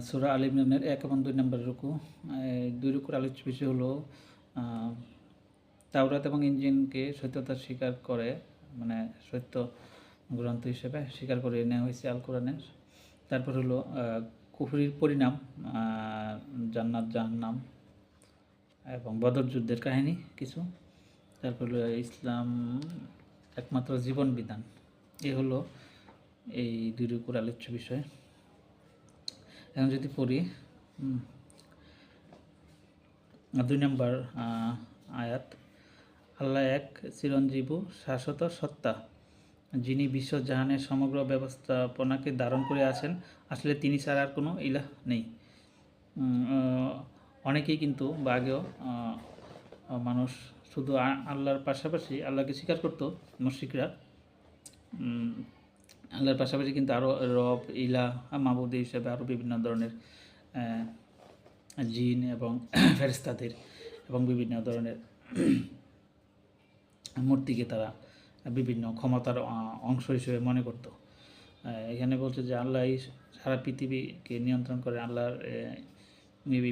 সূরা আল ইমরানের 1 এবং 2 নম্বর রুকু। এই 2 রুকুর আলোচ্য বিষয় হলো তাওরাত এবং ইনজিলকে সত্যতা স্বীকার করে, মানে সত্য গ্রন্থ হিসেবে স্বীকার করে নেওয়া হয়েছে আল কোরআনের। তারপর হলো কুফরির পরিণাম, জান্নাত জাহান্নাম এবং বদর যুদ্ধের কাহিনী কিছু। তারপর হলো ইসলাম একমাত্র জীবন বিধান। এ হলো এই 2 রুকুর আলোচ্য বিষয়। এখন যদি পড়ি 2 নম্বর আয়াত, আল্লাহ এক চিরঞ্জীব শাশ্বত সত্তা, যিনি বিশ্বজাহানের সমগ্র ব্যবস্থাপনাকে ধারণ করে আছেন, আসলে তিনি ছাড়া আর কোনো ইলাহ নেই। অনেকেই কিন্তু বা আগেও মানুষ শুধু আল্লাহর পাশাপাশি আল্লাহকে স্বীকার করতো মুশরিকরা। আল্লাহর পাশাপাশি কিন্তু আরও রব, ইলাহ, মাবুদ হিসেবে আরও বিভিন্ন ধরনের জিন এবং ফেরেশতাদের এবং বিভিন্ন ধরনের মূর্তিকে তারা বিভিন্ন ক্ষমতার অংশ হিসেবে মনে করত। এখানে বলছে যে আল্লাহ সারা পৃথিবীকে নিয়ন্ত্রণ করে, আল্লাহর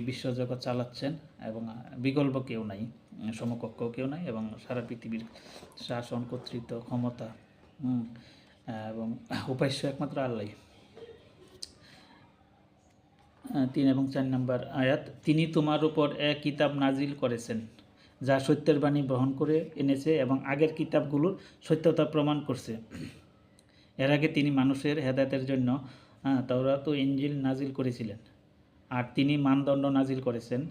বিশ্বজগৎ চালাচ্ছেন এবং বিকল্প কেউ নাই, সমকক্ষ কেউ নাই, এবং সারা পৃথিবীর শাসন, কর্তৃত্ব, ক্ষমতা এবং উপাস্য একমাত্র আল্লাহ। 3 এবং 4 নম্বর আয়াত, তিনি তোমার উপর এক কিতাব নাজিল করেছেন যা সত্যের বাণী বহন করে এনেছে এবং আগের কিতাবগুলোর সত্যতা প্রমাণ করছে। এর আগে তিনি মানুষের হেদায়েতের জন্য তাওরাত ও ইনজিল নাজিল করেছিলেন, আর তিনি মানদণ্ড নাজিল করেছেন।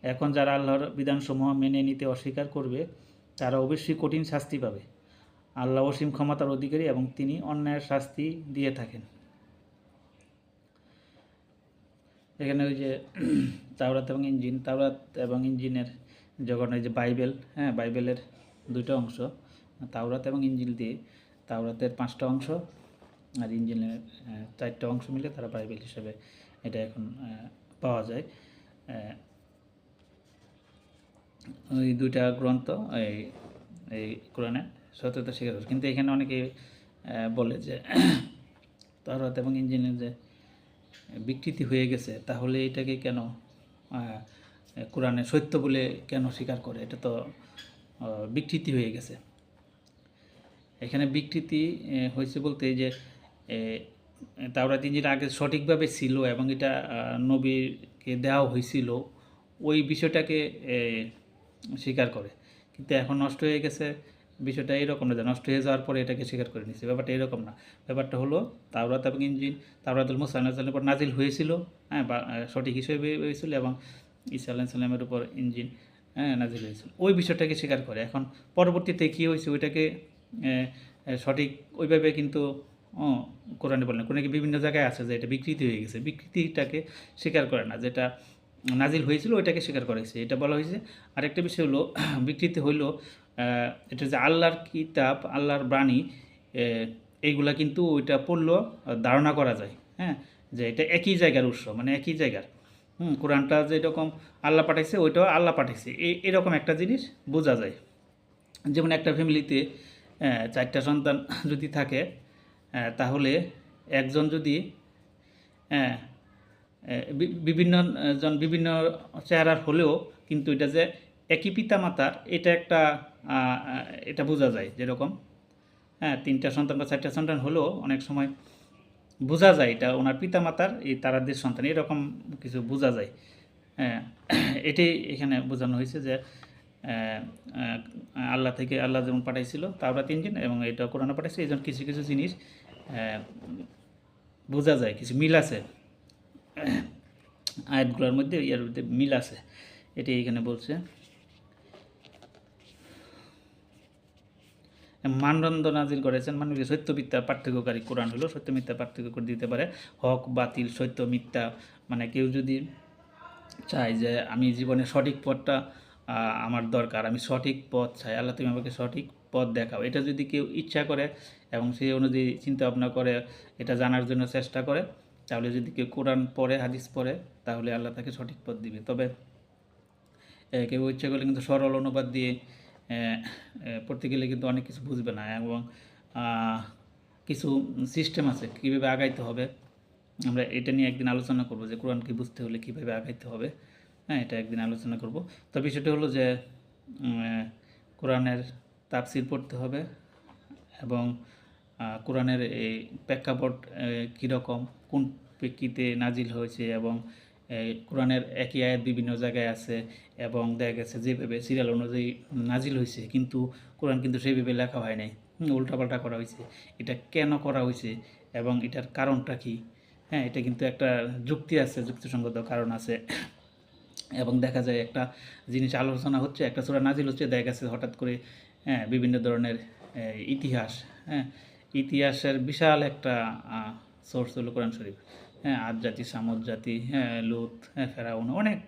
এখন যারা আল্লাহর বিধানসমূহ মেনে নিতে অস্বীকার করবে তারা অবশ্যই কঠিন শাস্তি পাবে। আল্লাহ অসীম ক্ষমতার অধিকারী এবং তিনি অন্যায়ের শাস্তি দিয়ে থাকেন। এখানে ওই যে তাওরাত এবং ইনজিলের যখন এই যে বাইবেল, বাইবেলের 2টা অংশ, তাওরাত এবং ইনজিল দিয়ে তাওরাতের 5টা অংশ আর ইনজিলের 4টা অংশ মিলে তারা বাইবেল হিসেবে এটা এখন পাওয়া যায়। ওই 2টা গ্রন্থ এই কোরআনে সত্যতা স্বীকার করে। কিন্তু এখানে অনেকে বলে যে তাওরাত এবং ইনজিলের যে বিকৃতি হয়ে গেছে, তাহলে এটাকে কেন কোরআনে সত্য বলে কেন স্বীকার করে? এটা তো বিকৃতি হয়ে গেছে। এখানে বিকৃতি হয়েছে বলতে যে তাওরাত ইনজিল আগে সঠিকভাবে ছিল এবং এটা নবীকে দেওয়া হয়েছিল, ওই বিষয়টাকে স্বীকার করে। কিন্তু এখন নষ্ট হয়ে গেছে, বিষয়টা এরকম না যে নষ্ট হয়ে যাওয়ার পরে এটাকে স্বীকার করে নিচ্ছে। ব্যাপারটা এরকম না। ব্যাপারটা হলো তাওরাত এবং ইনজিল, তাওরাতুল মুসা আলাইহিস সালামের উপর নাজিল হয়েছিল, বা সঠিক হিসেবে হয়েছিল, এবং ঈসা আলাইহিস সালামের উপর ইনজিল নাজিল হয়েছিল, ওই বিষয়টাকে স্বীকার করে। এখন পরবর্তীতে কী হয়েছে ওইটাকে সঠিক ওইভাবে কিন্তু কোরআনে বলে না। কোরআনে বিভিন্ন জায়গায় আছে যে এটা বিকৃতি হয়ে গেছে, বিকৃতিটাকে স্বীকার করে না। যেটা নাজিল হয়েছিল ওইটাকে স্বীকার করা হয়েছে, এটা বলা হয়েছে। আরেকটা বিষয় হলো বিকৃতি হইল এটা যে আল্লাহর কিতাব, আল্লাহর বাণী, এইগুলা কিন্তু ওইটা পড়লেও ধারণা করা যায়, যে এটা একই জায়গার উৎস, মানে একই জায়গার। কোরআনটা যেরকম আল্লাহ পাঠাইছে ওইটাও আল্লাহ পাঠাইছে, এরকম একটা জিনিস বোঝা যায়। যেমন একটা ফ্যামিলিতে 4টা সন্তান যদি থাকে, তাহলে একজন যদি বিভিন্ন জন বিভিন্ন চেহারার হলেও কিন্তু এটা যে একই পিতা মাতার, এটা একটা এটা বোঝা যায়। যেরকম 3টা সন্তান বা 4টা সন্তান হলেও অনেক সময় বোঝা যায় এটা ওনার পিতা মাতার এই তারাদের সন্তান, এরকম কিছু বোঝা যায়। এটাই এখানে বোঝানো হয়েছে যে আল্লাহ থেকে আল্লাহ যেমন পাঠাইছিল তাওরাত ইনজিল এবং এটা কোরআনে পাঠাইছে, এই জন্য কিছু কিছু জিনিস বোঝা যায়, কিছু মিল আছে আয়াতগুলোর মধ্যে, এর মধ্যে মিল আছে, এটি এখানে বলছে। মানদণ্ড নাজিল করেছেন, মানে সত্য মিথ্যা পার্থক্যকারী কোরআন হলো সত্য মিথ্যা পার্থক্য করে দিতে পারে, হক বাতিল, সত্য মিথ্যা। মানে কেউ যদি চায় যে আমি জীবনে সঠিক পথটা আমার দরকার, আমি সঠিক পথ চাই, আল্লাহ তুমি আমাকে সঠিক পথ দেখাও, এটা যদি কেউ ইচ্ছা করে এবং সেই অনুযায়ী চিন্তা ভাবনা করে এটা জানার জন্য চেষ্টা করে, তাহলে যদি কেউ কোরআন পড়ে, হাদিস পড়ে, তাহলে আল্লাহ তাকে সঠিক পথ দিবে। তবে কেউ ইচ্ছা করলে কিন্তু সরল অনুবাদ দিয়ে পড়তে গেলে কিন্তু অনেক কিছু বুঝবে না, এবং কিছু সিস্টেম আছে কীভাবে আগাইতে হবে, আমরা এটা নিয়ে একদিন আলোচনা করব যে কোরআনকে বুঝতে হলে কীভাবে আগাইতে হবে। হ্যাঁ, এটা একদিন আলোচনা করব। তো বিষয়টা হলো যে কোরআনের তাফসির পড়তে হবে এবং কোরআনের এই প্রেক্ষাপট কীরকম, কোন প্রেক্ষিতে নাজিল হয়েছে এবং কোরআনের একই আয়াত বিভিন্ন জায়গায় আছে এবং দেখা গেছে যেভাবে সিরিয়াল অনুযায়ী নাজিল হয়েছে, কিন্তু কোরআন কিন্তু সেইভাবে লেখা হয় নাই, উল্টাপাল্টা করা হয়েছে। এটা কেন করা হয়েছে এবং এটার কারণটা কী? হ্যাঁ, এটা কিন্তু একটা যুক্তি আছে, যুক্তিসঙ্গত কারণ আছে। এবং দেখা যায় একটা জিনিস আলোচনা হচ্ছে, একটা সূরা নাজিল হচ্ছে, দেখা গেছে হঠাৎ করে বিভিন্ন ধরনের ইতিহাস, ইতিহাসের বিশাল একটা সোর্স হলো কোরআন শরীফ। আদ জাতি, সামুদ জাতি, লুত, ফেরাউন, অনেক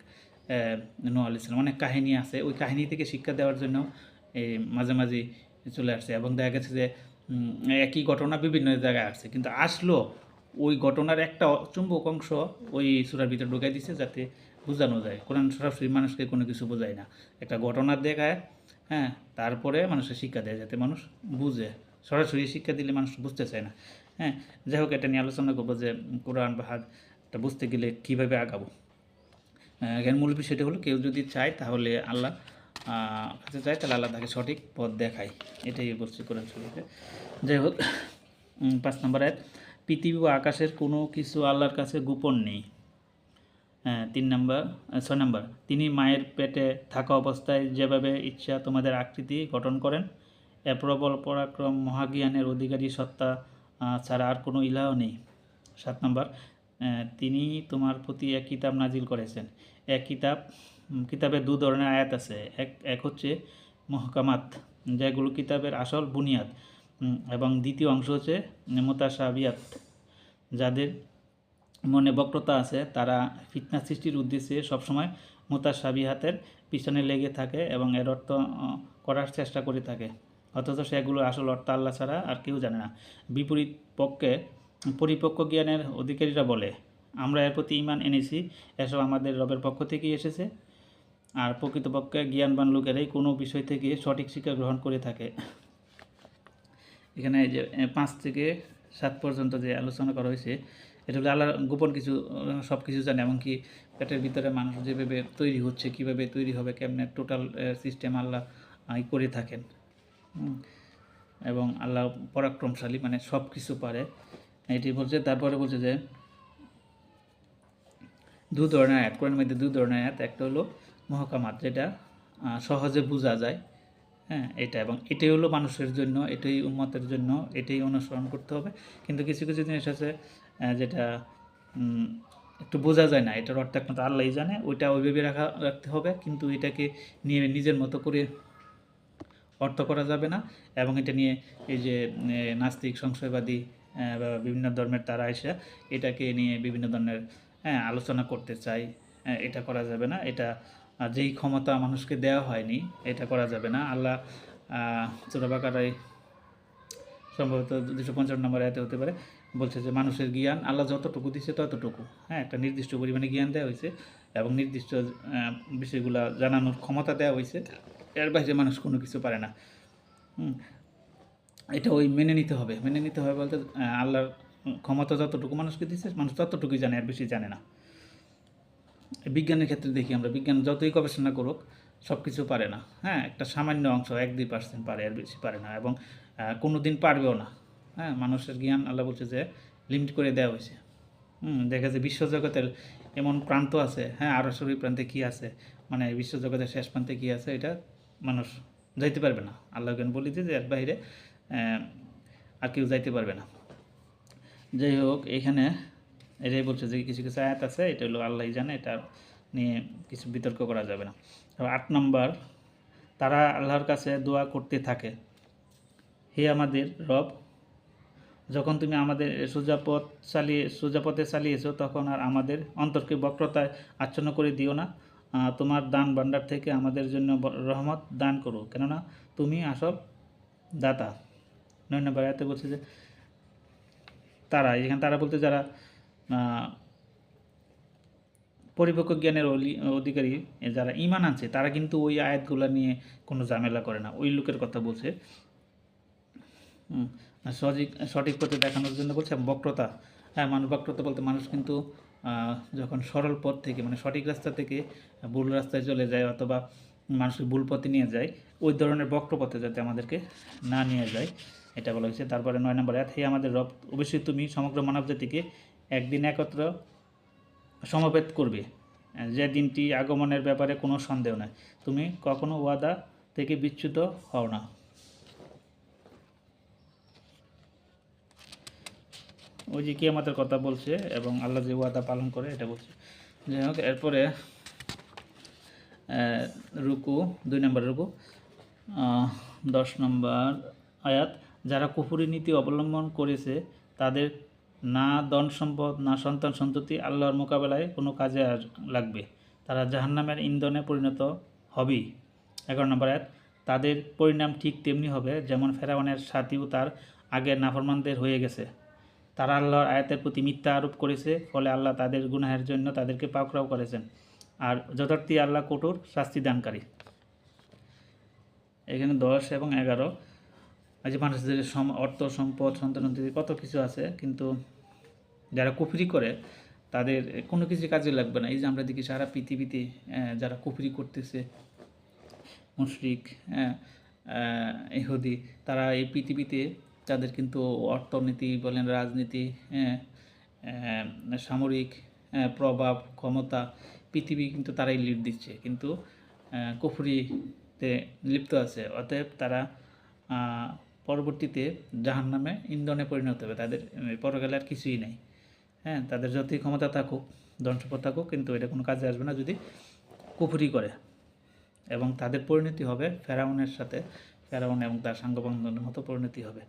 নূহ আলাইহিস সালাম, অনেক কাহিনী আছে। ওই কাহিনী থেকে শিক্ষা দেওয়ার জন্য এই মাঝে মাঝে চলে আসছে এবং দেখা গেছে যে একই ঘটনা বিভিন্ন জায়গায় আসছে, কিন্তু আসলো ওই ঘটনার একটা চুম্বক অংশ ওই সূরার ভিতরে ঢুকাই দিচ্ছে যাতে বোঝানো যায়। কোরআন সরাসরি মানুষকে কোনো কিছু বোঝায় না, একটা ঘটনা দেখায়, তারপরে মানুষের শিক্ষা দেয় যাতে মানুষ বুঝে। সরাসরি শিক্ষা দিলে মানুষ বুঝতে চায় না। যাই হোক, এটা নিয়ে আলোচনা করবো যে কোরআন বা হাদিসটা বুঝতে গেলে কীভাবে আগাবো। এখানে মূল বিষয়টা হলো কেউ যদি চায় তাহলে আল্লাহ কাছে চায় তাহলে আল্লাহ তাকে সঠিক পথ দেখায়, এটাই বলছি কোরআন শরীফে। যাই হোক, 5 নম্বর আয়াত, পৃথিবী ও আকাশের কোনো কিছু আল্লাহর কাছে গোপন নেই। 6 নম্বর, তিনি মায়ের পেটে থাকা অবস্থায় যেভাবে ইচ্ছা তোমাদের আকৃতি গঠন করেন, এ প্রবল পরাক্রম মহাজ্ঞানের অধিকারী সত্তা ছাড়া আর কোনো ইলাহ নেই। 7 নম্বর, তিনি তোমার প্রতি এক কিতাব নাজিল করেছেন। এক কিতাবে 2 ধরনের আয়াত আছে। এক হচ্ছে মুহকামাত, যেগুলো কিতাবের আসল বুনিয়াদ, এবং দ্বিতীয় অংশ হচ্ছে মুতাশাবিহাত, যাদের মনে বক্রতা আছে তারা ফিতনা সৃষ্টির উদ্দেশ্যে সবসময় মুতাশাবিহাতের পিছনে লেগে থাকে এবং এর অর্থ করার চেষ্টা করে থাকে, অথচ সেগুলো আসল অর্থ আল্লাহ ছাড়া আর কেউ জানে না। বিপরীত পক্ষে পরিপক্ক জ্ঞানের অধিকারীরা বলে, আমরা এর প্রতি ঈমান এনেছি, এসব আমাদের রবের পক্ষ থেকেই এসেছে। আর প্রকৃতপক্ষে জ্ঞানবান লোকেরাই কোনো বিষয় থেকে সঠিক শিক্ষা গ্রহণ করে থাকে। এখানে যে 5 থেকে 7 পর্যন্ত যে আলোচনা করা হয়েছে, এটা হলো আল্লাহর গোপন কিছু, সব কিছু জানে, এমনকি পেটের ভিতরে মানুষ যেভাবে তৈরি হচ্ছে, কীভাবে তৈরি হবে, কেমনে টোটাল সিস্টেম আল্লাহ করে থাকেন। এবং আল্লাহ পরাক্রমশালী, মানে সব কিছু পারে, এটি বলছে। তারপরে বলছে যে 2 ধরনের আয়াত, কোরআনের মধ্যে 2 ধরনের আয়াত, একটা হলো মুহকামাত, যেটা সহজে বোঝা যায়, এটা, এবং এটাই হলো মানুষের জন্য, এটাই উম্মতের জন্য, এটাই অনুসরণ করতে হবে। কিন্তু কিছু কিছু জিনিস আছে যেটা একটু বোঝা যায় না, এটার অর্থ একমাত্র আল্লাহই জানে, ওইটা ওইভাবে রাখতে হবে, কিন্তু এটাকে নিয়ে নিজের মতো করে অর্থ করা যাবে না। এবং এটা নিয়ে এই যে নাস্তিক, সংশয়বাদী বা বিভিন্ন ধর্মের তারা এসে এটাকে নিয়ে বিভিন্ন ধরনের আলোচনা করতে চাই, এটা করা যাবে না। এটা যেই ক্ষমতা মানুষকে দেওয়া হয়নি, এটা করা যাবে না। আল্লাহ সূরা বাকারায় সম্ভবত 255 নম্বর আয়াতে হতে পারে, বলছে যে মানুষের জ্ঞান আল্লাহ যতটুকু দিচ্ছে ততটুকু, একটা নির্দিষ্ট পরিমাণে জ্ঞান দেওয়া হয়েছে এবং নির্দিষ্ট বিষয়গুলো জানানোর ক্ষমতা দেওয়া হয়েছে, এর বাইরে মানুষ কোনো কিছু পারে না। এটা ওই মেনে নিতে হবে বলতে আল্লাহর ক্ষমতা যতটুকু মানুষকে দিচ্ছে, মানুষ ততটুকুই জানে, আর বেশি জানে না। বিজ্ঞানের ক্ষেত্রে দেখি আমরা, বিজ্ঞান যতই গবেষণা করুক সব কিছু পারে না, একটা সামান্য অংশ 1-2% পারে, আর বেশি পারে না, এবং কোনো দিন পারবেও না। মানুষের জ্ঞান আল্লাহ বলছে যে লিমিট করে দেওয়া হয়েছে। দেখা যায় বিশ্বজগতের এমন প্রান্ত আছে, আরও শরীর প্রান্তে কী আছে, মানে বিশ্বজগতের শেষ প্রান্তে কী আছে, এটা মানুষ যাইতে পারবে না। আল্লাহ জ্ঞান বলি যে এর বাইরে আর কেউ যাইতে পারবে না। যাই হোক, এখানে এটাই বলছে যে কিছু কিছু আয়াত আছে, এটা হলো আল্লাহই জানে, এটা নিয়ে কিছু বিতর্ক করা যাবে না। 8 নম্বর, তারা আল্লাহর কাছে দোয়া করতে থাকে, হে আমাদের রব, যখন তুমি আমাদের সোজা পথে চালিয়েছো তখন আর আমাদের অন্তরকে বক্রতায় আচ্ছন্ন করে দিও না। তোমার দান ভাণ্ডার থেকে আমাদের জন্য রহমত দান করো, কেননা তুমি আসল দাতা। 9 নম্বর আয়াতে বলছে যে এখানে তারা বলতে যারা পরিপক্ক জ্ঞানের অধিকারী, যারা ঈমান আছে, তারা কিন্তু ওই আয়াতগুলো নিয়ে কোনো ঝামেলা করে না, ওই লোকের কথা বলছে। সঠিক পথে দেখানোর জন্য বলছে, বক্রতা হ্যাঁ, মানুষ বক্রতা বলতে মানুষ কিন্তু যখন সরল পথ থেকে মানে সঠিক রাস্তা থেকে ভুল রাস্তায় চলে যায় অথবা মানুষকে ভুল পথে নিয়ে যায়, ওই ধরনের বক্র পথে যাতে আমাদেরকে না নিয়ে যায়, এটা বলা হয়েছে। তারপরে 9 নম্বর আয়াত, হে আমাদের রব, অবশ্যই তুমি সমগ্র মানবজাতিকে একদিন একত্র সমবেত করবে, যে দিনটি আগমনের ব্যাপারে কোনো সন্দেহ নাই, তুমি কখনো ওয়াদা থেকে বিচ্যুত হও না। ওই যে কিয়ামতের কথা বলছে এবং আল্লাহ যে ওয়াদা পালন করে এটা বলছে। যাই হোক, এরপরে রুকু 2 নম্বর রুকু 10 নম্বর আয়াত, যারা কুফরি নীতি অবলম্বন করেছে তাদের না ধন সম্পদ না সন্তান সন্ততি আল্লাহর মোকাবেলায় কোনো কাজে লাগবে, তারা জাহান্নামের ইন্ধনে পরিণত হবেই। 11 নম্বর আয়াত, তাদের পরিণাম ঠিক তেমনি হবে যেমন ফেরাউনের সাথীও তার আগের নাফরমানদের হয়ে গেছে। তারা আল্লাহর আয়াতের প্রতি মিথ্যা আরোপ করেছে, ফলে আল্লাহ তাদের গুনাহের জন্য তাদেরকে পাকড়াও করেছেন, আর যথার্থই আল্লাহ কঠোর শাস্তি দানকারী। এখানে 10 এবং 11, আজ মানুষদের অর্থ সম্পদ সন্তানাদি কত কিছু আছে, কিন্তু যারা কুফরি করে তাদের কোনো কিছু কাজে লাগবে না। এই যে আমরা দেখি সারা পৃথিবীতে যারা কুফরি করতেছে, মুশরিক, ইহুদি, তারা এই পৃথিবীতে তাদের কিন্তু অর্থনীতি বলেন, রাজনীতি, সামরিক প্রভাব, ক্ষমতা, পৃথিবী কিন্তু তারাই লিড দিচ্ছে, কিন্তু কুফরিতে লিপ্ত আছে। অতএব তারা পরবর্তীতে জাহান্নামে ইন্ধনে পরিণত হবে, তাদের পরকালে আর কিছুই নাই। হ্যাঁ, তাদের যতই ক্ষমতা থাকুক, ধনসম্পদ থাকুক, কিন্তু এটা কোনো কাজে আসবে না যদি কুফরি করে। এবং তাদের পরিণতি হবে ফেরাউনের সাথে, ফেরাউন এবং তার সাঙ্গপাঙ্গের মতো পরিণতি হবে।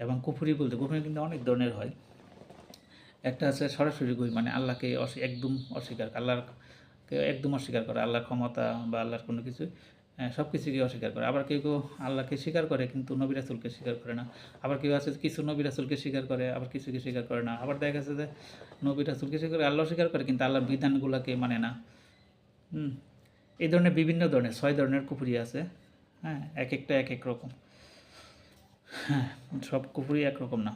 এবং কুফরি বলতে কুফরি কিন্তু অনেক ধরনের হয়। একটা আছে সরাসরি গুই, মানে আল্লাহকে একদম অস্বীকার, আল্লাহকে একদম অস্বীকার করে, আল্লাহর ক্ষমতা বা আল্লাহর কোনো কিছু সব কিছুকে অস্বীকার করে। আবার কেউ কেউ আল্লাহকে স্বীকার করে কিন্তু নবী রাসূলকে স্বীকার করে না। আবার কেউ আছে কিছু নবী রাসূলকে স্বীকার করে, আবার কিছুকে স্বীকার করে না। আবার দেখা গেছে যে নবী রাসূলকে স্বীকার করে, আল্লাহ স্বীকার করে কিন্তু আল্লাহর বিধানগুলোকে মানে না। এই ধরনের বিভিন্ন ধরনের 6 ধরনের কুফরি আছে। হ্যাঁ, এক একটা এক এক রকম। হ্যাঁ, সব কুফরি একরকম না।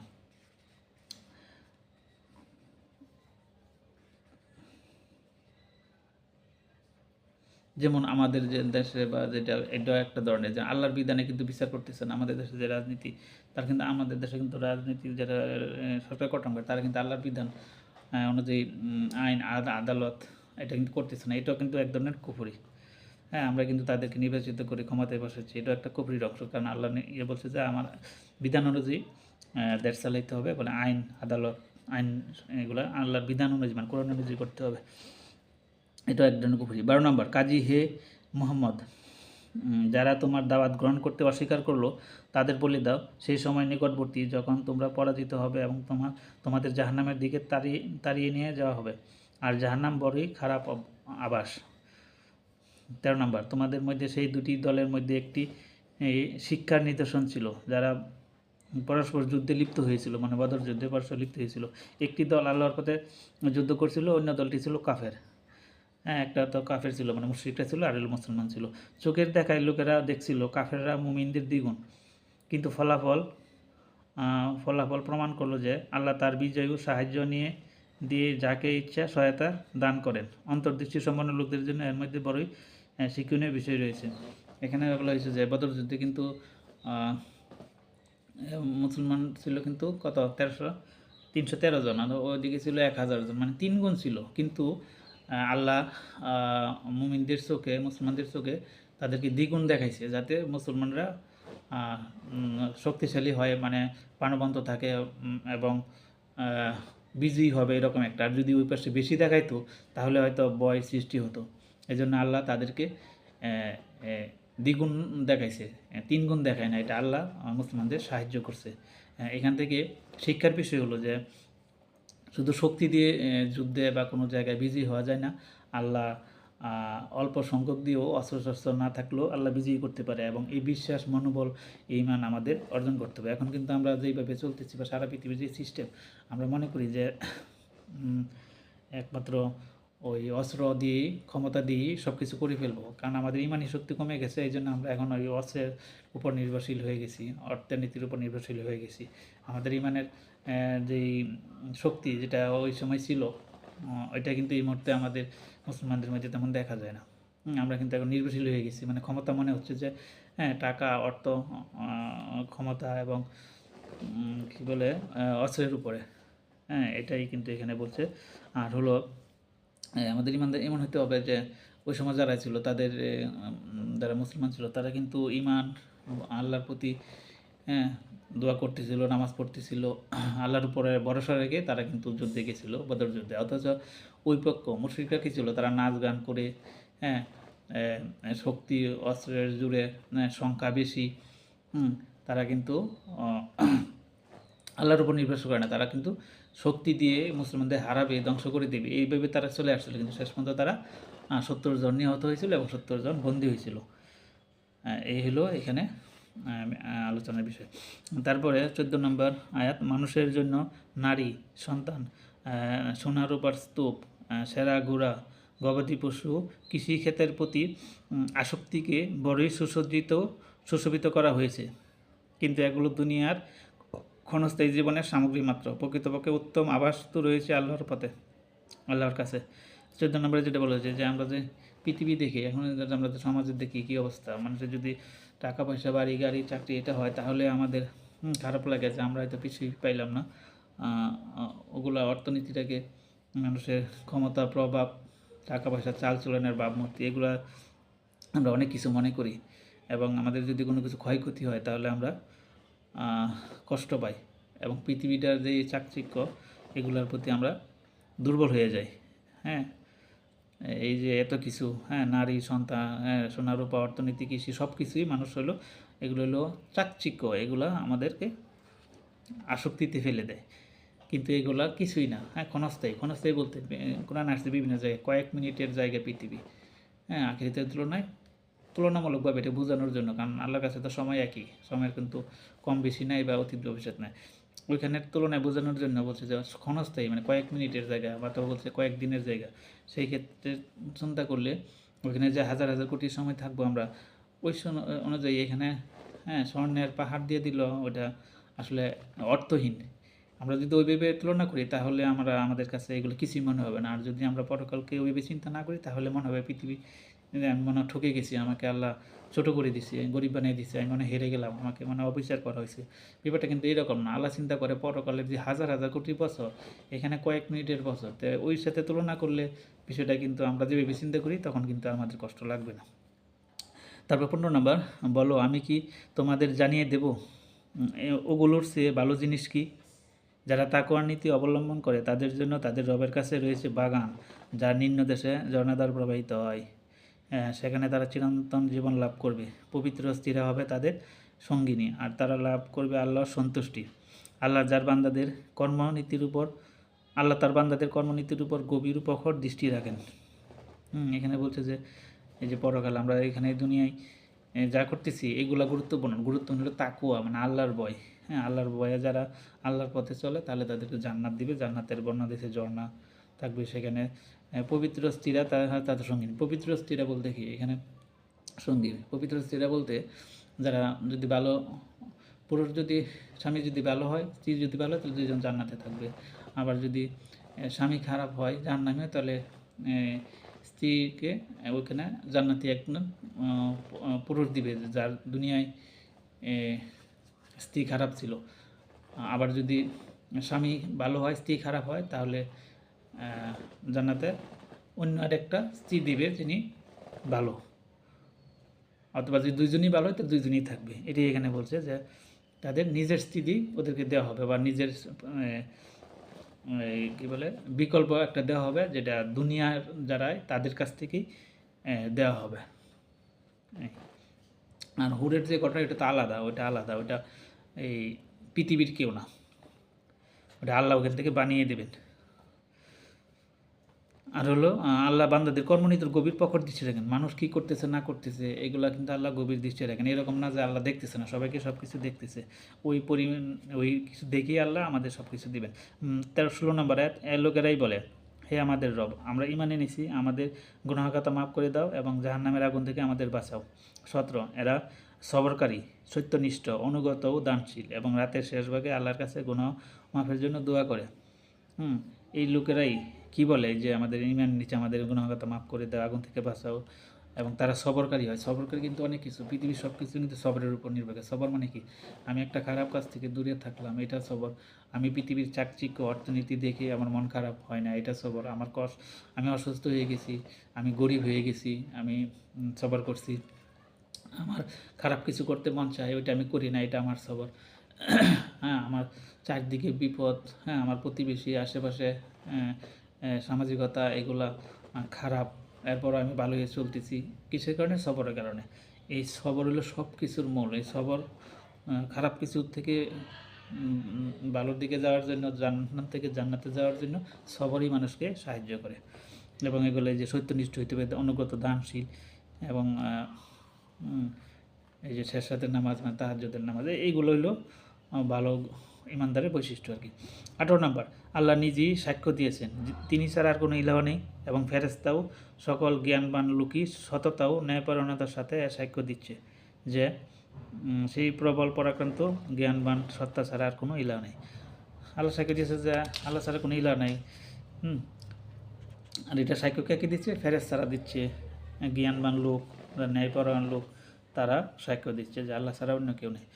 যেমন আমাদের যে দেশে বা যেটা, এটা একটা ধরনের যে আল্লাহর বিধানে কিন্তু বিচার করতেছে না। আমাদের দেশে যে রাজনীতি, তার কিন্তু আমাদের দেশে কিন্তু রাজনীতি যারা সরকার গঠন করে তারা কিন্তু আল্লাহর বিধান অনুযায়ী আইন আদালত এটা কিন্তু করতেছে না। এটাও কিন্তু এক ধরনের কুফরি। হ্যাঁ, আমরা কিন্তু তাদেরকে নির্বাচিত করে ক্ষমতায় বসেছি, এটাও একটা কুফরির অংশ। কারণ আল্লাহ বলছে যে আমার বিধান অনুযায়ী দেশ চালাইতে হবে, বলে আইন আদালত আইন এগুলো আল্লাহর বিধান অনুযায়ী মানে কোরআন অনুযায়ী করতে হবে। এটা এক ধরনের কুফরি। 12 নম্বর, কাজী হে মুহাম্মদ, যারা তোমার দাওয়াত গ্রহণ করতে অস্বীকার করলো তাদের বলে দাও, সেই সময় নিকটবর্তী যখন তোমরা পরাজিত হবে এবং তোমাদের জাহান্নামের দিকে তাড়িয়ে নিয়ে যাওয়া হবে, আর জাহান্নাম বড়ই খারাপ আবাস। 13 নম্বর, তোমাদের মধ্যে সেই দুটি দলের মধ্যে একটি শিক্ষার নিদর্শন ছিল, যারা পরস্পর যুদ্ধে লিপ্ত হয়েছিল, মানে বদর যুদ্ধে পরস্পর লিপ্ত হয়েছিল। একটি দল আল্লাহর পথে যুদ্ধ করছিল, অন্য দলটি ছিল কাফের। হ্যাঁ, একটা তো কাফের ছিল, মানে মুশরিকরা ছিল, আর মুসলমান ছিল। চোখের দেখায় লোকেরা দেখছিল কাফেররা মুমিনদের দ্বিগুণ, কিন্তু ফলাফল প্রমাণ করলো যে আল্লাহ তার বিজয় ও সাহায্য দিয়ে যাকে ইচ্ছা সহায়তা দান করেন। অন্তর্দৃষ্টি সম্পন্ন লোকদের জন্য এর মধ্যে বড়ই শিক্ষণীয় বিষয় রয়েছে। এখানে বলা হয়েছে যে বদর যুদ্ধে কিন্তু মুসলমান ছিল কিন্তু কত 313 জন, আর ওইদিকে ছিল 1000 জন, মানে 3 গুণ ছিল। কিন্তু আল্লাহ মুমিনদের চোখে, মুসলমানদের চোখে তাদেরকে দ্বিগুণ দেখাইছে, যাতে মুসলমানরা শক্তিশালী হয়, মানে প্রাণবন্ত থাকে এবং বিজয়ী হবে এরকম একটা। আর যদি ওই পাশে বেশি দেখাইতো তাহলে হয়তো ভয় সৃষ্টি হতো। এই জন্য আল্লাহ তাদেরকে দ্বিগুণ দেখাইছে, 3 গুণ দেখায় না। এটা আল্লাহ মুসলমানদের সাহায্য করছে। এখান থেকে শিক্ষার বিষয় হলো যে শুধু শক্তি দিয়ে যুদ্ধে বা কোনো জায়গায় বিজয়ী হওয়া যায় না। আল্লাহ অল্প সংখ্যক দিয়েও অস্ত্রশস্ত্র না থাকলেও আল্লাহ বিজয়ী করতে পারে, এবং এই বিশ্বাস, মনোবল, এই মান আমাদের অর্জন করতে হবে। এখন কিন্তু আমরা যেইভাবে চলতেছি বা সারা পৃথিবীর যে সিস্টেম, আমরা মনে করি যে একমাত্র ওই অস্ত্র দিয়ে ক্ষমতা দিয়ে সব কিছু করে ফেলবো, কারণ আমাদের ইমানি শক্তি কমে গেছে। এই জন্য আমরা এখন ওই অস্ত্রের উপর নির্ভরশীল হয়ে গেছি, অর্থনীতির উপর নির্ভরশীল হয়ে গেছি। আমাদের ইমানের যেই শক্তি যেটা ওই সময় ছিল, ওইটা কিন্তু এই মুহূর্তে আমাদের মুসলমানদের মধ্যে তেমন দেখা যায় না। আমরা কিন্তু এখন নির্ভরশীল হয়ে গেছি, মানে ক্ষমতা মনে হচ্ছে যে হ্যাঁ টাকা, অর্থ, ক্ষমতা এবং কী বলে অস্ত্রের উপরে। হ্যাঁ, এটাই কিন্তু এখানে বলছে। আর হলো আমাদের ইমানদার এমন হতে হবে যে ওই সময় যারা ছিল তাদের যারা মুসলমান ছিল তারা কিন্তু ইমান আল্লাহর প্রতি হ্যাঁ দোয়া করতেছিল, নামাজ পড়তেছিল, আল্লাহর উপরে ভরসা রেখে তারা কিন্তু যুদ্ধে গেছিল, বদর যুদ্ধে। অথচ ওই পক্ষ মুশরিকরা কী ছিল, তারা নাচ গান করে হ্যাঁ শক্তি অস্ত্রের জুড়ে সংখ্যা বেশি, তারা কিন্তু আল্লাহর উপর নির্ভর করে না, তারা কিন্তু শক্তি দিয়ে মুসলমানদের হারাবে, ধ্বংস করে দেবে, এইভাবে তারা চলে আসছিল। কিন্তু শেষ পর্যন্ত তারা 70 জন নিহত হয়েছিল এবং 70 জন বন্দী হয়েছিল। এই হলো এখানে আলোচনার বিষয়। তারপরে 14 নম্বর আয়াত, মানুষের জন্য নারী, সন্তান, সোনা রূপার স্তূপ, সেরা ঘোড়া, গবাদি পশু, কৃষিক্ষেতের প্রতি আসক্তিকে বড়ই সুশোভিত করা হয়েছে, কিন্তু এগুলো দুনিয়ার ক্ষণস্থায়ী জীবনের সামগ্রী মাত্র। প্রকৃতপক্ষে উত্তম আবাস তো রয়েছে আল্লাহর পথে, আল্লাহর কাছে। 14 নম্বরে যেটা বলা হয়েছে যে আমরা যে পৃথিবী দেখি এখন, আমরা যে সমাজে দেখি কী অবস্থা, মানুষের যদি টাকা পয়সা, বাড়ি গাড়ি, চাকরি এটা হয় তাহলে আমাদের খারাপ লাগে যে আমরা হয়তো পিছিয়ে পাইলাম না। ওগুলা অর্থনীতিটাকে, মানুষের ক্ষমতা, প্রভাব, টাকা পয়সা, চাল চলনের ভাবমূর্তি, এগুলা আমরা অনেক কিছু মনে করি, এবং আমাদের যদি কোনো কিছু ক্ষয়ক্ষতি হয় তাহলে আমরা কষ্ট পাই, এবং পৃথিবীটার যে চাকচিক্য এগুলোর প্রতি আমরা দুর্বল হয়ে যাই। হ্যাঁ, এই যে এত কিছু, হ্যাঁ নারী, সন্তান, হ্যাঁ সোনা রূপা, অর্থনীতি, কৃষি, সব কিছুই মানুষ হলো, এগুলো হলো চাকচিক্য, এগুলো আমাদেরকে আসক্তিতে ফেলে দেয়, কিন্তু এগুলা কিছুই না। হ্যাঁ, ক্ষণস্থায়ী বলতে কোরআন আসছে বিভিন্ন জায়গায়, কয়েক মিনিটের জায়গায় পৃথিবী, হ্যাঁ আখিরাতের তুলনামূলকভাবে এটা বোঝানোর জন্য, কারণ আল্লাহর কাছে তো সময় একই, সময়ের কিন্তু কম বেশি নাই বা অতীত ভবিষ্যৎ নাই, ওইখানের তুলনায় বোঝানোর জন্য বলছে যে ক্ষণস্থায়ী, মানে কয়েক মিনিটের জায়গা, বা তো বলছে কয়েক দিনের জায়গা। সেই ক্ষেত্রে চিন্তা করলে ওইখানে যে হাজার হাজার কোটি সময় থাকবো আমরা, ওই অনুযায়ী এখানে হ্যাঁ স্বর্ণের পাহাড় দিয়ে দিল, ওটা আসলে অর্থহীন। আমরা যদি ওইভাবে তুলনা করি তাহলে আমাদের কাছে এগুলো কিছুই মনে হবে না। আর যদি আমরা পরকালকে ওইভাবে চিন্তা না করি তাহলে মনে হবে পৃথিবী, আমি মনে ঠকে গেছি, আমাকে আল্লাহ ছোটো করে দিছে, গরিব বানিয়ে দিছে, আমি মনে হেরে গেলাম, আমাকে অবিচার করা হয়েছে। ব্যাপারটা কিন্তু এরকম না। আল্লাহ চিন্তা করে পরকালের যে হাজার হাজার কোটি বছর, এখানে কয়েক মিনিটের বছর, তো ওই সাথে তুলনা করলে বিষয়টা কিন্তু আমরা যেভাবে চিন্তা করি তখন কিন্তু আমাদের কষ্ট লাগবে না। তারপর 15 নম্বর, বলো আমি কি তোমাদের জানিয়ে দেব ওগুলোর চেয়ে ভালো জিনিস কি? যারা তাকওয়ার নীতি অবলম্বন করে তাদের জন্য তাদের রবের কাছে রয়েছে বাগান, যার নিম্ন দেশে ঝর্ণাধার প্রবাহিত হয়। সেখানে তারা চিরন্তন জীবন লাভ করবে। পবিত্র স্থিরা হবে তাদের সঙ্গিনী, আর তারা লাভ করবে আল্লাহর সন্তুষ্টি। আল্লাহ তার বান্দাদের কর্মনীতির উপর গভীর প্রখর দৃষ্টি রাখেন। এখানে বলছে যে এই যে পরকাল, আমরা এখানে দুনিয়ায় যা করতেছি এগুলা গুরুত্বপূর্ণ হলো তাকুয়া, মানে আল্লাহর ভয়। হ্যাঁ, আল্লাহর ভয়ে যারা আল্লাহর পথে চলে তাহলে তাদেরকে জান্নাত দিবে, জান্নাতের বর্ণনা দিয়েছে, ঝর্ণা থাকবে সেখানে। পবিত্র স্ত্রীরা তাদের সঙ্গিনী। পবিত্র স্ত্রীরা বলতে কি এখানে সঙ্গী, পবিত্র স্ত্রীরা বলতে যারা যদি ভালো, পুরুষ যদি, স্বামী যদি ভালো হয়, স্ত্রী যদি ভালো হয়, তাহলে দুইজন জান্নাতে থাকবে। আবার যদি স্বামী খারাপ হয়, জাহান্নামে, তাহলে স্ত্রীকে ওইখানে জান্নাতি একজন পুরুষ দিবে যার দুনিয়ায় স্ত্রী খারাপ ছিল। আবার যদি স্বামী ভালো হয়, স্ত্রী খারাপ হয়, তাহলে জান্নাতে অন্য আরেকটা স্ত্রী দিবে যিনি ভালো, অথবা যদি দুইজনই ভালো হয় তো দুইজনই থাকবে। এটি এখানে বলছে যে তাদের নিজের স্ত্রী ওদেরকে দেওয়া হবে, বা নিজের কী বলে বিকল্প একটা দেওয়া হবে, যেটা দুনিয়ার যারাই তাদের কাছ থেকেই দেওয়া হবে। আর হুরের যে ঘটনা এটা তো আলাদা, ওটা এই পৃথিবীর কেউ না, ওটা আল্লাহ ওখান থেকে বানিয়ে দেবেন। আর হলো আল্লাহ বান্দাদের কর্মনীতির গভীর প্রখর দৃষ্টি রাখেন। মানুষ কী করতেছে না করতেছে এগুলা কিন্তু আল্লাহ গভীর দৃষ্টি রাখেন। এরকম না যে আল্লাহ দেখতেছে না, সবাইকে সব কিছু দেখতেছে, ওই কিছু দেখেই আল্লাহ আমাদের সব কিছু দিবেন। 16 নম্বর লোকেরাই বলে, হে আমাদের রব, আমরা ঈমান এনেছি, আমাদের গুনাহখাতা মাফ করে দাও এবং জাহান্নামের আগুন থেকে আমাদের বাঁচাও। 17 এরা সবরকারী, সত্যনিষ্ঠ, অনুগত ও দানশীল এবং রাতের শেষ ভাগে আল্লাহর কাছে গুনাহ মাফের জন্য দোয়া করে। এই লোকেরাই কি বলে যে আমাদের ঈমান নিচে আমাদের গুনাহখাতা মাফ করে দাও, আগুন থেকে বাঁচাও, এবং তারা সবরকারী হয়। সবরকারী কিন্তু অনেক কিছু, পৃথিবীর সব কিছু কিন্তু সবরের উপর নির্ভর করে। সবর মানে কি? আমি একটা খারাপ কাজ থেকে দূরে থাকলাম, এটা সবর। আমি পৃথিবীর চাকচিক্য অর্থনীতি দেখে আমার মন খারাপ হয় না, এটা সবর। আমি অসুস্থ হয়ে গেছি, আমি গরিব হয়ে গেছি, আমি সবর করছি। আমার খারাপ কিছু করতে মন চায়, ওইটা আমি করি না, এটা আমার সবর। হ্যাঁ, আমার চারদিকে বিপদ, হ্যাঁ, আমার প্রতিবেশী, আশেপাশে সামাজিকতা, এগুলা খারাপ, এরপর আমি ভালো হয়ে চলতেছি। কিসের কারণে? সবরের কারণে। এই সবর হলো সব কিছুর মূল। এই সবর খারাপ কিছুর থেকে ভালোর দিকে যাওয়ার জন্য, জান্নাত থেকে জান্নাতে যাওয়ার জন্য সবরই মানুষকে সাহায্য করে। এবং এগুলো যে সত্যনিষ্ঠ হইতে হবে, অনুগত, দানশীল, এবং এই যে শেষ রাতের নামাজ, মানে তাহাজ্জুদের নামাজ, এইগুলো হলো ভালো ইমানদারের বৈশিষ্ট্য আর কি। 18 নম্বর, আল্লাহ নিজেই সাক্ষ্য দিয়েছেন তিনি ছাড়া আর কোনো ইলাহ নেই, এবং ফেরেশতাও সকল জ্ঞানবান লোকই সততাও ন্যায়পরায়ণতার সাথে সাক্ষ্য দিচ্ছে যে সেই প্রবল পরাক্রান্ত জ্ঞানবান সত্তা ছাড়া আর কোনো ইলাহ নেই। আল্লাহ সাক্ষ্য দিয়েছে যে আল্লাহ ছাড়া কোনো ইলাহ নেই। আর এটা সাক্ষ্য কে দিচ্ছে? ফেরেশতারা দিচ্ছে, জ্ঞানবান লোক, ন্যায়পরায়ণ লোক, তারা সাক্ষ্য দিচ্ছে যে আল্লাহ ছাড়া অন্য কেউ নেই।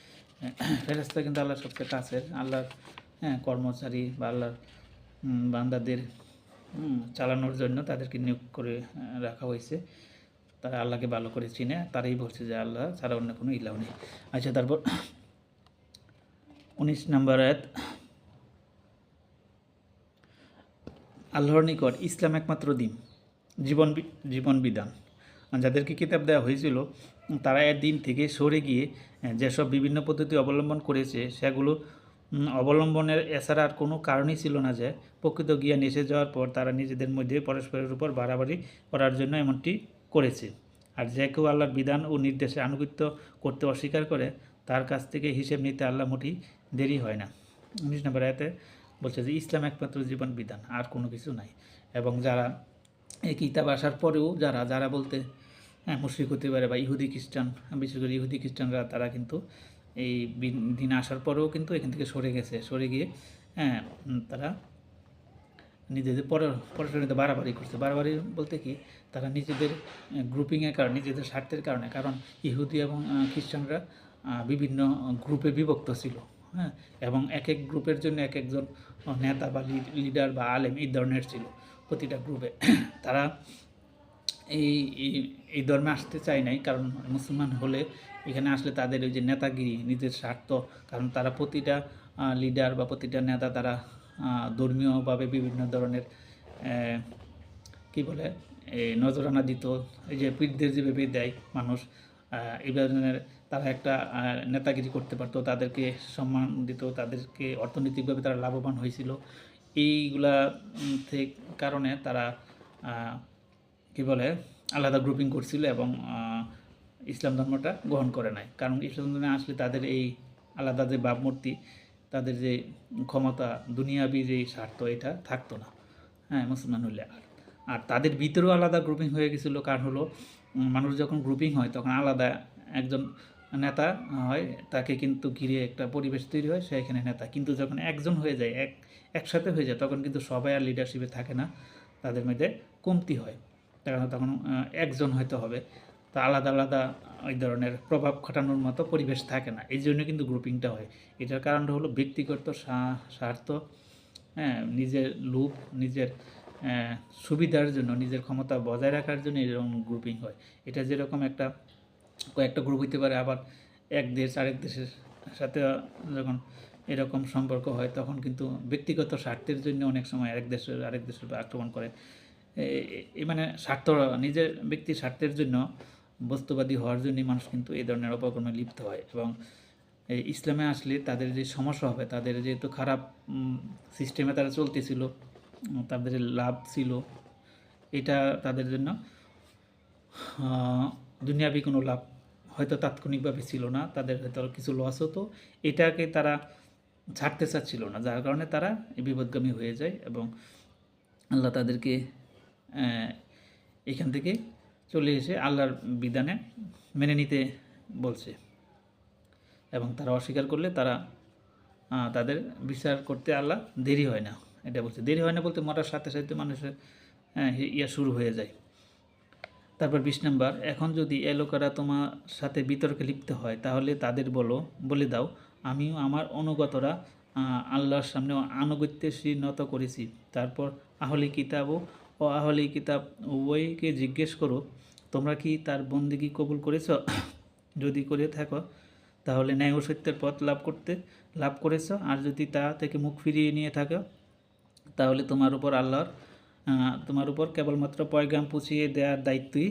ফেরেশতা কিন্তু আল্লাহর সবচেয়ে কাছের, আল্লাহর কর্মচারী বা আল্লাহর বান্দাদের চালানোর জন্য তাদেরকে নিয়োগ করে রাখা হয়েছে। তারা আল্লাহকে ভালো করে চিনে, তারাই বলছে যে আল্লাহ ছাড়া অন্য কোনো ইলাহ নেই। আচ্ছা, তারপর 19 নম্বর আয়াত, আল্লাহর নিকট ইসলাম একমাত্র দিন, জীবন বিধান। যাদেরকে কিতাব দেওয়া হয়েছিল তারা এর দিন থেকে সরে গিয়ে যেসব বিভিন্ন পদ্ধতি অবলম্বন করেছে সেগুলো অবলম্বনের এছাড়া আর কোনো কারণই ছিল না যে প্রকৃত জ্ঞান এসে যাওয়ার পর তারা নিজেদের মধ্যে পরস্পরের উপর বাড়াবাড়ি করার জন্য এমনটি করেছে। আর যে কেউ আল্লাহর বিধান ও নির্দেশে আনুগত্য করতে অস্বীকার করে তার কাছ থেকে হিসেব নিতে আল্লাহ মোটেই দেরি হয় না। 19 নম্বর আয়াতে বলছে যে ইসলাম একমাত্র জীবন বিধান, আর কোনো কিছু নাই। এবং যারা এই কিতাব আসার পরেও যারা বলতে মুশরিক হতে পারে বা ইহুদি খ্রিস্টান, বিশেষ করে ইহুদি খ্রিস্টানরা, তারা কিন্তু এই দিন আসার পরেও কিন্তু এখান থেকে সরে গিয়ে তারা নিজেদের পড়াশোনাতে বাড়াবাড়ি করছে। বাড়াবাড়ি বলতে কি, তারা নিজেদের গ্রুপিংয়ের কারণে, নিজেদের স্বার্থের কারণে, কারণ ইহুদি এবং খ্রিস্টানরা বিভিন্ন গ্রুপে বিভক্ত ছিল, হ্যাঁ, এবং এক এক গ্রুপের জন্য এক একজন নেতা বা লিডার বা আলেম এই ধরনের ছিল প্রতিটা গ্রুপে। তারা এই ধর্মে আসতে চায় নাই, কারণ মুসলমান হলে এখানে আসলে তাদের ওই যে নেতাগিরি, নিজের স্বার্থ, কারণ তারা প্রতিটা লিডার বা প্রতিটা নেতা তারা ধর্মীয়ভাবে বিভিন্ন ধরনের কি বলে নজরানা দিত, এই যে পীরদের যেভাবে দেয় মানুষ, এই ধরনের তারা একটা নেতাগিরি করতে পারতো, তাদেরকে সম্মান দিত, তাদেরকে অর্থনৈতিকভাবে তারা লাভবান হয়েছিল। এইগুলা কারণে তারা কি বলে আলাদা গ্রুপিং করছিল এবং ইসলাম ধর্মটা গ্রহণ করে নাই। কারণ ইসলাম ধর্মে আসলে তাদের এই আলাদা যে ভাবমূর্তি, তাদের যে ক্ষমতা, দুনিয়াবি যে স্বার্থ, এটা থাকতো না, হ্যাঁ, মুসলমান হলে। আর তাদের ভিতরেও আলাদা গ্রুপিং হয়ে গেছিলো। কারণ হলো মানুষ যখন গ্রুপিং হয় তখন আলাদা একজন নেতা হয়, তাকে কিন্তু ঘিরে একটা পরিবেশ তৈরি হয়, সে এখানে নেতা। কিন্তু যখন একজন হয়ে যায়, একসাথে হয়ে যায়, তখন কিন্তু সবাই আর লিডারশিপে থাকে না, তাদের মধ্যে কমতি হয়, তখন একজন হয়তো হবে, তো আলাদা আলাদা ওই ধরনের প্রভাব খাটানোর মতো পরিবেশ থাকে না। এই জন্য কিন্তু গ্রুপিংটা হয়। এটার কারণটা হলো ব্যক্তিগত স্বার্থ, হ্যাঁ, নিজের লোভ, নিজের সুবিধার জন্য, নিজের ক্ষমতা বজায় রাখার জন্য এরকম গ্রুপিং হয়। এটা যেরকম কয়েকটা গ্রুপ হইতে পারে, আবার এক দেশ আরেক দেশের সাথে যখন এরকম সম্পর্ক হয় তখন কিন্তু ব্যক্তিগত স্বার্থের জন্য অনেক সময় আরেক দেশের আক্রমণ করে। মানে নিজের ব্যক্তির স্বার্থের জন্য, বস্তুবাদী হওয়ার জন্যই মানুষ কিন্তু এই ধরনের অপকর্মে লিপ্ত হয়। এবং এই ইসলামে আসলে তাদের যে সমস্যা হবে, তাদের যেহেতু খারাপ সিস্টেমে তারা চলতেছিল, তাদের লাভ ছিল, এটা তাদের জন্য দুনিয়াবি কোনো লাভ হয়তো তাৎক্ষণিকভাবে ছিল না, তাদের হয়তো কিছু লস হতো, এটাকে তারা ছাড়তে চাচ্ছিল না, যার কারণে তারা বিপদগামী হয়ে যায় এবং আল্লাহ তাদেরকে এখান থেকে চলে এসে আল্লাহর বিধানে মেনে নিতে বলছে, এবং তারা অস্বীকার করলে তাদের বিচার করতে আল্লাহ দেরি হয় না, এটা বলছে। দেরি হয় না বলতে মরার সাথে সাথে মানুষের শুরু হয়ে যায়। তারপর 20 নম্বর, এখন যদি এ লোকেরা তোমার সাথে বিতর্কে লিপ্ত হয় তাহলে তাদের বলে দাও আমিও আমার অনুগতরা আল্লাহর সামনে আনুগত্যের শির নত করেছি। তারপর আহলি কিতাব ও আহলি কিতাব উভয়কে জিজ্ঞেস করো, তোমরা কি তার বন্দেগী কবুল করেছ? যদি করে থাকো তাহলে ন্যায় ও সত্যের পথ লাভ করেছ, আর যদি তা থেকে মুখ ফিরিয়ে নিয়ে থাকো তাহলে তোমার উপর কেবলমাত্র পয়গাম পৌঁছিয়ে দেওয়ার দায়িত্বই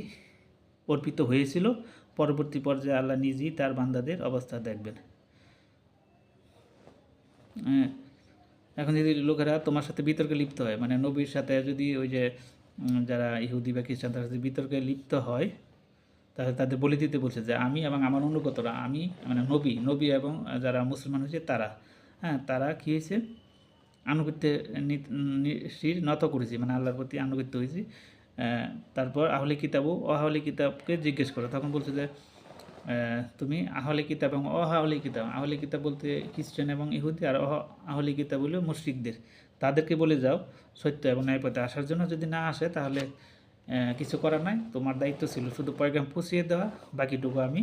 অর্পিত হয়েছিল। পরবর্তী পর্যায়ে আল্লাহ নিজেই তার বান্দাদের অবস্থা দেখবেন। এখন যদি লোকেরা তোমার সাথে বিতর্কে লিপ্ত হয়, মানে নবীর সাথে যদি ওই যে যারা ইহুদি বা খ্রিস্টান তার সাথে বিতর্কে লিপ্ত হয়, তাহলে তাদের বলে দিতে বলছে যে আমি এবং আমার অনুগতরা, আমি মানে নবী এবং যারা মুসলমান হয়েছে তারা কী হয়েছে, আনুগত্যের শির নত করেছি, মানে আল্লাহর প্রতি আনুগত্য হয়েছি। তারপর আহলে কিতাব ও আহলে কিতাবকে জিজ্ঞেস করো, তখন বলছে যে তুমি আহলে কিতাব এবং আহলে কিতাব বলতে খ্রিস্টান এবং ইহুদি, আর আহলে কিতাব বলে মুশরিকদের, তাদেরকে বলে যাও সত্য এবং ন্যায়পথে আসার জন্য। যদি না আসে তাহলে কিছু করার নাই, তোমার দায়িত্ব ছিল শুধু পয়গাম পৌঁছিয়ে দেওয়া, বাকিটুকু আমি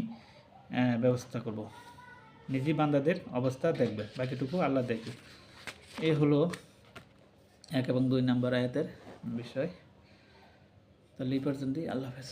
ব্যবস্থা করব। নিজেই বান্দাদের অবস্থা দেখবে, বাকিটুকু আল্লাহ দেখবে। এই হলো 1 এবং 2 নম্বর আয়াতের বিষয়। তাহলে এই পর্যন্তই। আল্লাহ হাফেজ।